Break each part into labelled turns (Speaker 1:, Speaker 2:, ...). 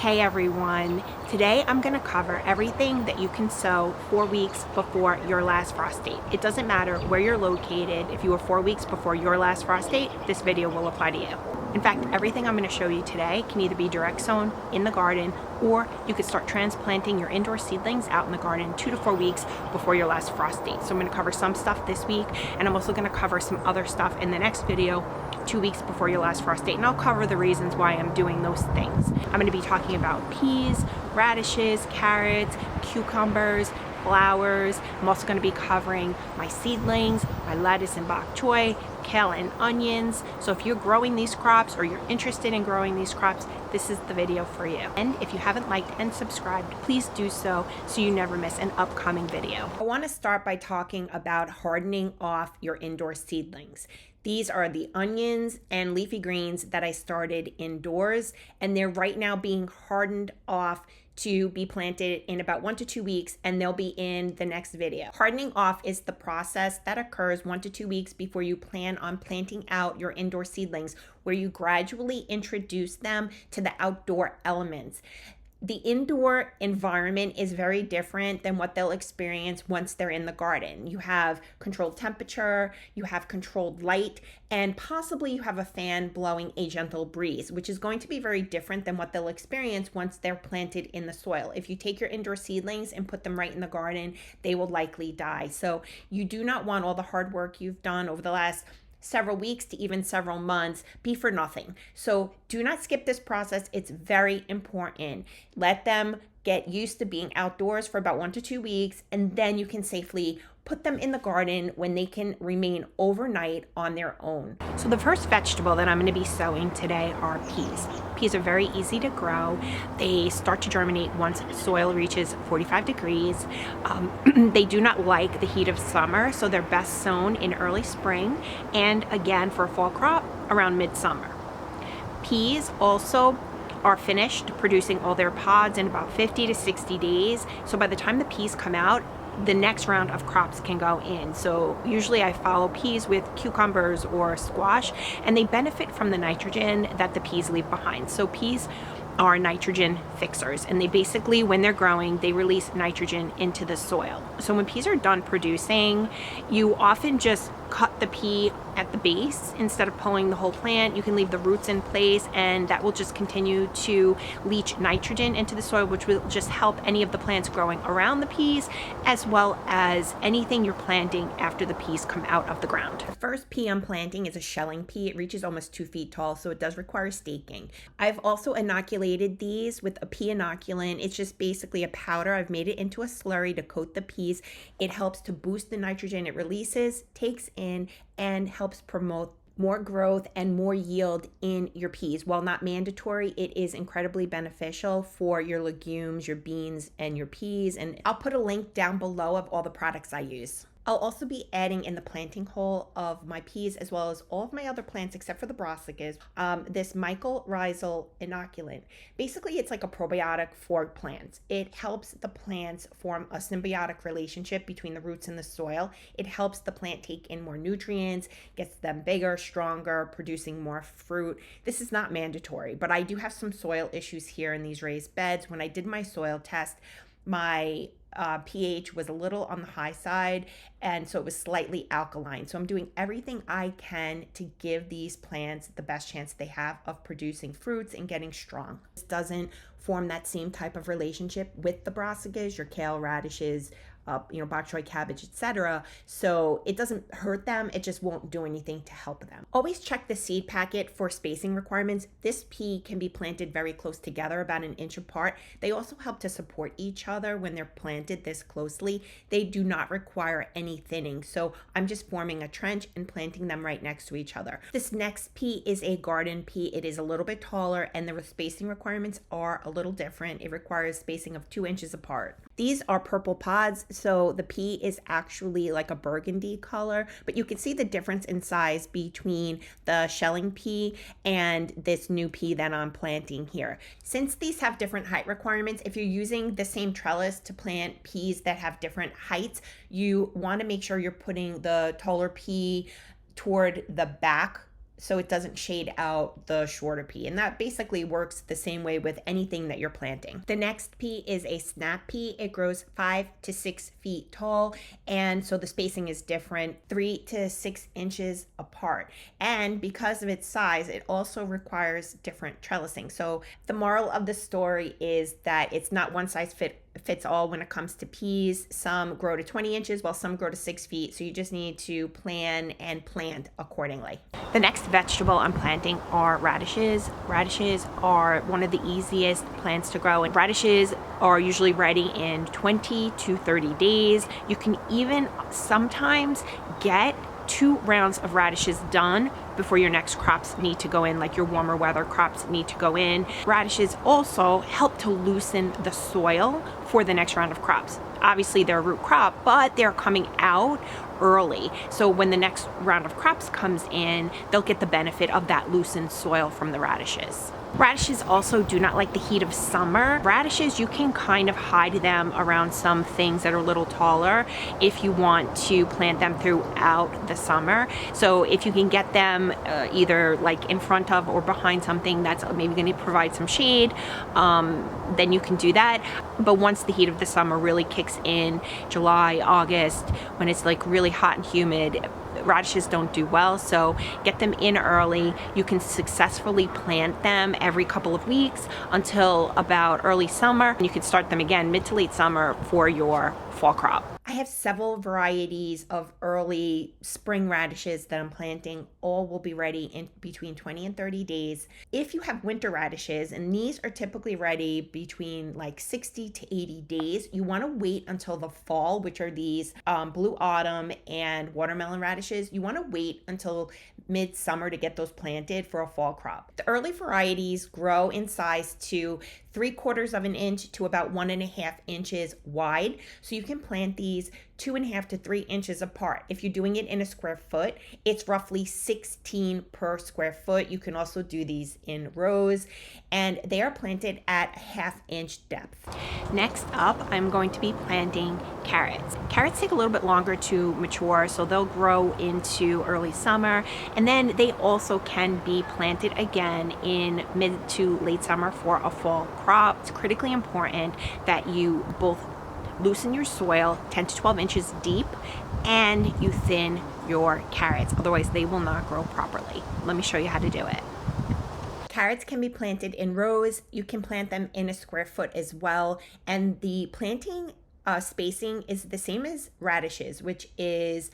Speaker 1: Hey everyone, today I'm going to cover everything that you can sow 4 weeks before your last frost date. It doesn't matter where you're located, if you are 4 weeks before your last frost date, this video will apply to you. In fact, everything I'm going to show you today can either be direct sown in the garden, or you could start transplanting your indoor seedlings out in the garden 2 to 4 weeks before your last frost date. So I'm going to cover some stuff this week, and I'm also going to cover some other stuff in the next video 2 weeks before your last frost date, and I'll cover the reasons why I'm doing those things. I'm going to be talking about peas, radishes, carrots, cucumbers, flowers. I'm also going to be covering my seedlings, my lettuce and bok choy, kale and onions. So if you're growing these crops or you're interested in growing these crops, this is the video for you. And if you haven't liked and subscribed, please do so you never miss an upcoming video. I want to start by talking about hardening off your indoor seedlings. These are the onions and leafy greens that I started indoors, and they're right now being hardened off to be planted in about 1 to 2 weeks, and they'll be in the next video. Hardening off is the process that occurs 1 to 2 weeks before you plan on planting out your indoor seedlings, where you gradually introduce them to the outdoor elements. The indoor environment is very different than what they'll experience once they're in the garden. You have controlled temperature, you have controlled light, and possibly you have a fan blowing a gentle breeze, which is going to be very different than what they'll experience once they're planted in the soil. If you take your indoor seedlings and put them right in the garden, they will likely die. So you do not want all the hard work you've done over the last several weeks to even several months be for nothing. So do not skip this process. It's very important. Let them get used to being outdoors for about 1 to 2 weeks, and then you can safely put them in the garden when they can remain overnight on their own. So the first vegetable that I'm going to be sowing today are peas. Peas are very easy to grow. They start to germinate once soil reaches 45 degrees. They do not like the heat of summer, so they're best sown in early spring, and again for a fall crop around midsummer. Peas also are finished producing all their pods in about 50 to 60 days. So by the time the peas come out, the next round of crops can go in. So usually I follow peas with cucumbers or squash, and they benefit from the nitrogen that the peas leave behind. So peas are nitrogen fixers, and they basically, when they're growing, they release nitrogen into the soil. So when peas are done producing, you often just cut the pea at the base instead of pulling the whole plant. You can leave the roots in place, and that will just continue to leach nitrogen into the soil, which will just help any of the plants growing around the peas, as well as anything you're planting after the peas come out of the ground. The first pea I'm planting is a shelling pea. It reaches almost 2 feet tall, so it does require staking. I've also inoculated these with a pea inoculant. It's just basically a powder. I've made it into a slurry to coat the peas. It helps to boost the nitrogen it releases, takes in, and helps promote more growth and more yield in your peas. While not mandatory, it is incredibly beneficial for your legumes, your beans, and your peas. And I'll put a link down below of all the products I use. I'll also be adding in the planting hole of my peas, as well as all of my other plants except for the brassicas, this mycorrhizal inoculant. Basically, it's like a probiotic for plants. It helps the plants form a symbiotic relationship between the roots and the soil. It helps the plant take in more nutrients, gets them bigger, stronger, producing more fruit. This is not mandatory, but I do have some soil issues here in these raised beds. When I did my soil test, my pH was a little on the high side, and so it was slightly alkaline. So I'm doing everything I can to give these plants the best chance they have of producing fruits and getting strong. This doesn't form that same type of relationship with the brassicas, your kale, radishes, bok choy, cabbage, etc. So it doesn't hurt them, it just won't do anything to help them. Always check the seed packet for spacing requirements. This pea can be planted very close together, about 1 inch apart. They also help to support each other when they're planted this closely. They do not require any thinning, so I'm just forming a trench and planting them right next to each other. This next pea is a garden pea. It is a little bit taller, and the spacing requirements are a little different. It requires spacing of 2 inches apart. These are purple pods, so the pea is actually like a burgundy color, but you can see the difference in size between the shelling pea and this new pea that I'm planting here. Since these have different height requirements, if you're using the same trellis to plant peas that have different heights, you want to make sure you're putting the taller pea toward the back so it doesn't shade out the shorter pea. And that basically works the same way with anything that you're planting. The next pea is a snap pea. It grows 5 to 6 feet tall, and so the spacing is different, 3 to 6 inches apart. And because of its size, it also requires different trellising. So the moral of the story is that it's not one size fits all when it comes to peas. Some grow to 20 inches while some grow to 6 feet. So you just need to plan and plant accordingly. The next vegetable I'm planting are radishes. Radishes are one of the easiest plants to grow, and radishes are usually ready in 20 to 30 days. You can even sometimes get 2 rounds of radishes done before your next crops need to go in, like your warmer weather crops need to go in. Radishes also help to loosen the soil for the next round of crops. Obviously they're a root crop, but they're coming out early. So when the next round of crops comes in, they'll get the benefit of that loosened soil from the radishes. Radishes also do not like the heat of summer. Radishes, you can kind of hide them around some things that are a little taller if you want to plant them throughout the summer. So if you can get them either like in front of or behind something that's maybe going to provide some shade, then you can do that. But once the heat of the summer really kicks in, July, August, when it's like really hot and humid, radishes don't do well. So get them in early. You can successfully plant them every couple of weeks until about early summer. And you can start them again mid to late summer for your fall crop. I have several varieties of early spring radishes that I'm planting. All will be ready in between 20 and 30 days. If you have winter radishes, and these are typically ready between like 60 to 80 days, you want to wait until the fall, which are these blue autumn and watermelon radishes. You want to wait until midsummer to get those planted for a fall crop. The early varieties grow in size to 3/4 of an inch to about 1.5 inches wide. So you can plant these 2.5 to 3 inches apart. If you're doing it in a square foot, it's roughly 16 per square foot. You can also do these in rows, and they are planted at 1/2 inch depth. Next up, I'm going to be planting carrots. Carrots take a little bit longer to mature, so they'll grow into early summer, and then they also can be planted again in mid to late summer for a fall crop. It's critically important that you both loosen your soil 10 to 12 inches deep and you thin your carrots, otherwise they will not grow properly. Let me show you how to do it. Carrots can be planted in rows. You can plant them in a square foot as well, and the planting spacing is the same as radishes, which is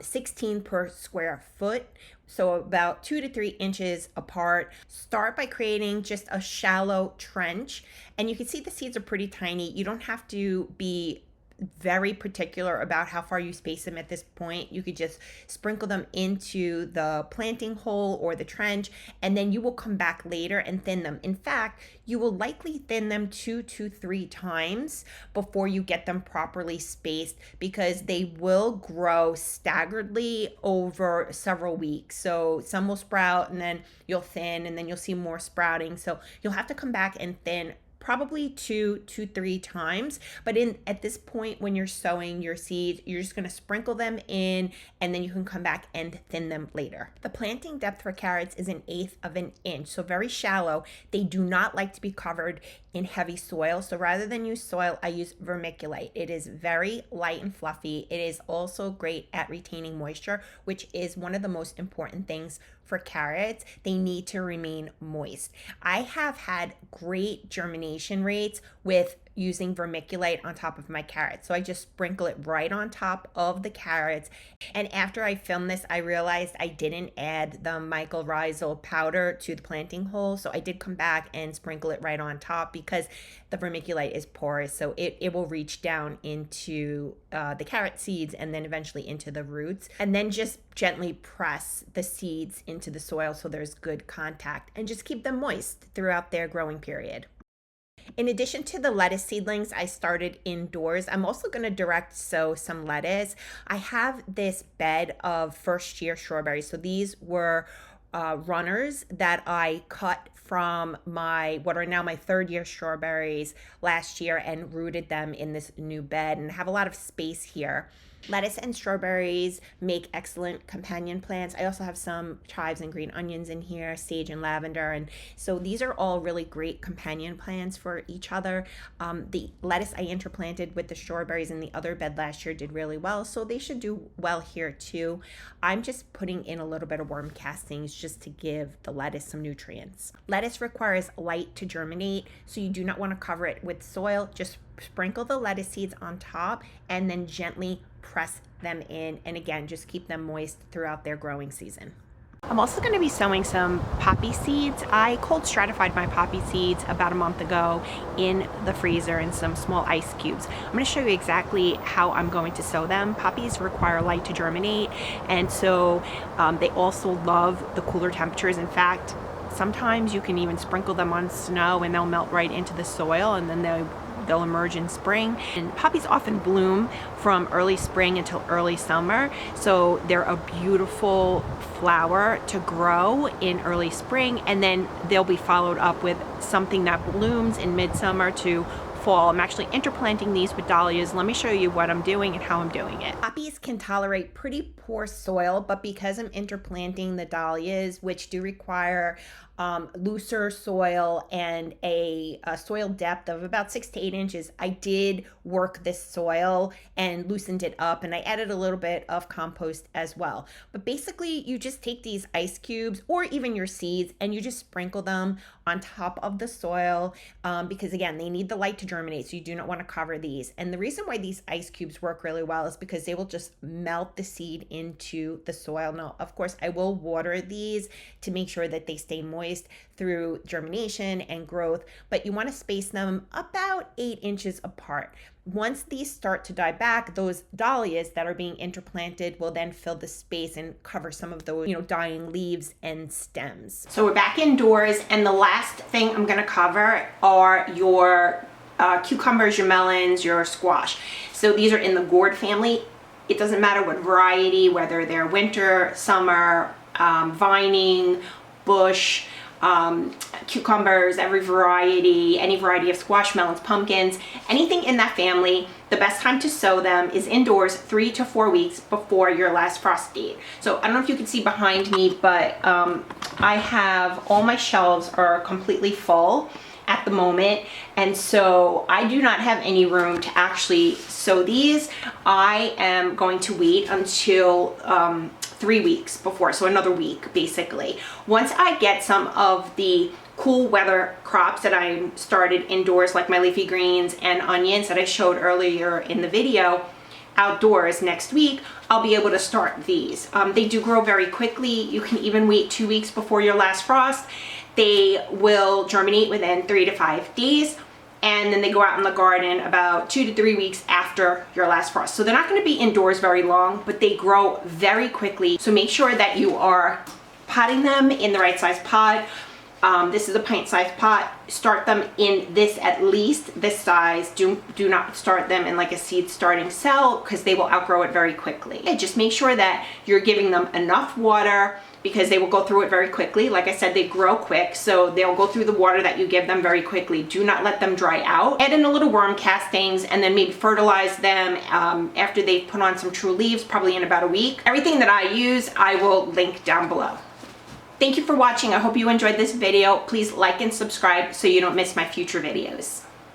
Speaker 1: 16 per square foot, so about 2 to 3 inches apart. Start by creating just a shallow trench, and you can see the seeds are pretty tiny. You don't have to be very particular about how far you space them at this point. You could just sprinkle them into the planting hole or the trench, and then you will come back later and thin them. In fact, you will likely thin them 2 to 3 times before you get them properly spaced, because they will grow staggeredly over several weeks. So some will sprout and then you'll thin, and then you'll see more sprouting. So you'll have to come back and thin probably 2 to 3 times. But at this point, when you're sowing your seeds, you're just going to sprinkle them in, and then you can come back and thin them later. The planting depth for carrots is 1/8 of an inch, so very shallow. They do not like to be covered in heavy soil, so rather than use soil, I use vermiculite. It is very light and fluffy. It is also great at retaining moisture, which is one of the most important things for carrots. They need to remain moist. I have had great germination rates with using vermiculite on top of my carrots. So I just sprinkle it right on top of the carrots. And after I filmed this, I realized I didn't add the mycorrhizal powder to the planting hole. So I did come back and sprinkle it right on top, because the vermiculite is porous. So it will reach down into the carrot seeds and then eventually into the roots. And then just gently press the seeds into the soil so there's good contact, and just keep them moist throughout their growing period. In addition to the lettuce seedlings I started indoors, I'm also going to direct sow some lettuce. I have this bed of first year strawberries. So these were runners that I cut from what are now my 3rd year strawberries last year, and rooted them in this new bed, and have a lot of space here. Lettuce and strawberries make excellent companion plants. I also have some chives and green onions in here, sage and lavender, and so these are all really great companion plants for each other. The lettuce I interplanted with the strawberries in the other bed last year did really well, so they should do well here too. I'm just putting in a little bit of worm castings just to give the lettuce some nutrients. Lettuce requires light to germinate, so you do not want to cover it with soil. Just sprinkle the lettuce seeds on top and then gently press them in, and again, just keep them moist throughout their growing season. I'm also going to be sowing some poppy seeds. I cold stratified my poppy seeds about a month ago in the freezer in some small ice cubes. I'm going to show you exactly how I'm going to sow them. Poppies require light to germinate, and so they also love the cooler temperatures. In fact, sometimes you can even sprinkle them on snow and they'll melt right into the soil, and then they'll emerge in spring. And poppies often bloom from early spring until early summer, so they're a beautiful flower to grow in early spring, and then they'll be followed up with something that blooms in midsummer to fall. I'm actually interplanting these with dahlias. Let me show you what I'm doing and how I'm doing it. Poppies can tolerate pretty poor soil, but because I'm interplanting the dahlias, which do require looser soil and a soil depth of about 6 to 8 inches, I did work this soil and loosened it up, and I added a little bit of compost as well. But basically, you just take these ice cubes or even your seeds and you just sprinkle them on top of the soil, because again, they need the light to germinate, so you do not want to cover these. And the reason why these ice cubes work really well is because they will just melt the seed into the soil. Now, of course, I will water these to make sure that they stay moist through germination and growth, but you want to space them about 8 inches apart. Once these start to die back, those dahlias that are being interplanted will then fill the space and cover some of those, dying leaves and stems. So we're back indoors, and the last thing I'm going to cover are your cucumbers, your melons, your squash. So these are in the gourd family. It doesn't matter what variety, whether they're winter, summer, vining, bush, cucumbers, every variety, any variety of squash, melons, pumpkins, anything in that family. The best time to sow them is indoors 3 to 4 weeks before your last frost date. So I don't know if you can see behind me, but I have all my shelves are completely full at the moment, and so I do not have any room to actually sow these. I am going to wait until 3 weeks before, so another week basically. Once I get some of the cool weather crops that I started indoors, like my leafy greens and onions that I showed earlier in the video, outdoors next week, I'll be able to start these. They do grow very quickly. You can even wait 2 weeks before your last frost. They will germinate within 3 to 5 days, and then they go out in the garden about 2 to 3 weeks after your last frost. So they're not going to be indoors very long, but they grow very quickly. So make sure that you are potting them in the right size pot. This is a pint-sized pot. Start them in this, at least this size. Do not start them in like a seed starting cell, because they will outgrow it very quickly. And just make sure that you're giving them enough water, because they will go through it very quickly. Like I said, they grow quick, so they'll go through the water that you give them very quickly. Do not let them dry out. Add in a little worm castings, and then maybe fertilize them after they've put on some true leaves, probably in about a week. Everything that I use, I will link down below. Thank you for watching. I hope you enjoyed this video. Please like and subscribe so you don't miss my future videos.